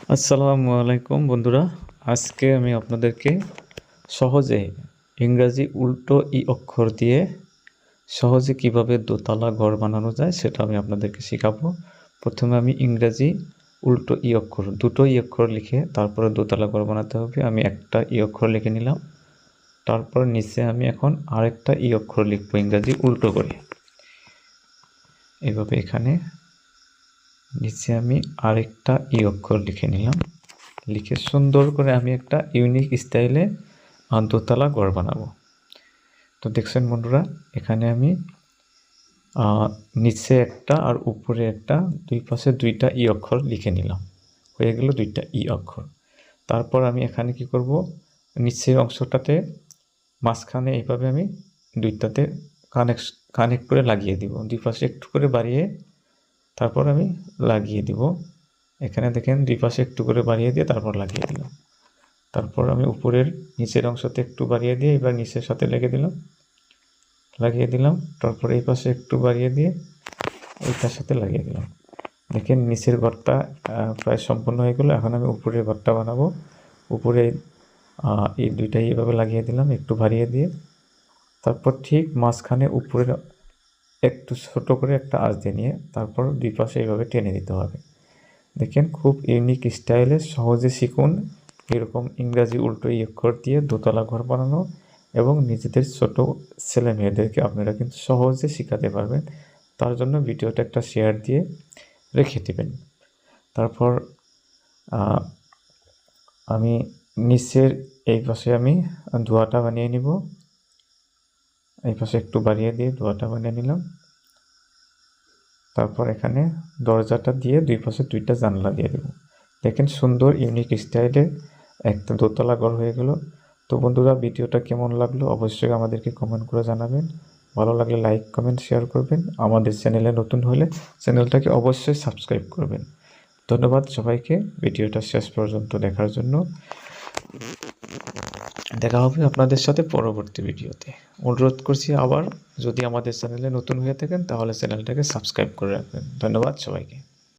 আসসালামু আলাইকুম বন্ধুরা। আজকে আমি আপনাদেরকে সহজে ইংরাজি উল্টো ই অক্ষর দিয়ে সহজে কিভাবে দোতলা ঘর বানানো যায় সেটা আমি আপনাদেরকে শেখাবো। প্রথমে আমি ইংরাজি উল্টো ই অক্ষর দুটো ই অক্ষর লিখে তারপরে দোতলা ঘর বানাতে হবে। আমি একটা ই অক্ষর লিখে নিলাম, তারপর নিচে আমি এখন আরেকটা ই অক্ষর লিখবো ইংরাজি উল্টো করে। এভাবে এখানে নিচে আমি আরেকটা ই অক্ষর লিখে নিলাম, লিখে সুন্দর করে আমি একটা ইউনিক স্টাইলে দোতলা ঘর বানাবো। তো দেখছেন বন্ধুরা, এখানে আমি নিচে একটা আর উপরে একটা, দুই পাশে দুইটা ই অক্ষর লিখে নিলাম, হয়ে গেল দুইটা ই অক্ষর। তারপর আমি এখানে কি করব, নিচের অংশটাতে মাঝখানে এইভাবে আমি দুইটাতে কানেক্ট করে লাগিয়ে দিব, দুই পাশে একটু করে বাড়িয়ে তারপর আমি লাগিয়ে দিব। এখানে দেখেন দুই পাশে একটু করে বাড়িয়ে দিয়ে তারপর লাগিয়ে দিলাম। তারপর আমি উপরের নিচের অংশতে একটু বাড়িয়ে দিয়ে এবার নিচের সাথে লাগিয়ে দিলাম। তারপর এই পাশে একটু বাড়িয়ে দিয়ে এইটার সাথে লাগিয়ে দিলাম। দেখেন নিচের ঘরটা প্রায় সম্পূর্ণ হয়ে গেল। এখন আমি উপরের ঘরটা বানাবো। উপরে এই দুইটাই এভাবে লাগিয়ে দিলাম একটু বাড়িয়ে দিয়ে। তারপর ঠিক মাঝখানে উপরের একটু ছোট করে একটা আঁচ দিয়ে নিয়ে তারপর দুই পাশে এইভাবে টেনে দিতে হবে। দেখেন খুব ইউনিক স্টাইলে সহজে শিখুন এরকম ইংরাজি উল্টো ই অক্ষর দিয়ে দোতলা ঘর বানানো, এবং নিজেদের ছোট ছেলে মেয়েদেরকে আপনারা কিন্তু সহজে শেখাতে পারবেন। তার জন্য ভিডিওটা একটা শেয়ার দিয়ে রেখে দেবেন। তারপর আমি নিচের এই পাশে আমি দোয়াটা বানিয়ে নিব, এই পাশে একটু বাড়িয়ে দিয়ে দোয়াটা বানিয়ে নিলাম। তারপর এখানে দরজাটা দিয়ে দুই পাশে দুইটা জানলা দিয়ে দেব। দেখেন সুন্দর ইউনিক স্টাইলে একটা দোতলা ঘর হয়ে গেল। তো বন্ধুরা, ভিডিওটা কেমন লাগলো অবশ্যই আমাদেরকে কমেন্ট করে জানাবেন। ভালো লাগলে লাইক কমেন্ট শেয়ার করবেন। আমাদের চ্যানেলে নতুন হলে চ্যানেলটাকে অবশ্যই সাবস্ক্রাইব করবেন। ধন্যবাদ সবাইকে ভিডিওটা শেষ পর্যন্ত দেখার জন্য। দেখা হবে আপনাদের সাথে পরবর্তী ভিডিওতে। অনুরোধ করছি আবার, যদি আমাদের চ্যানেলে নতুন হয়ে থাকেন তাহলে চ্যানেলটাকে সাবস্ক্রাইব করে রাখবেন। ধন্যবাদ সবাইকে।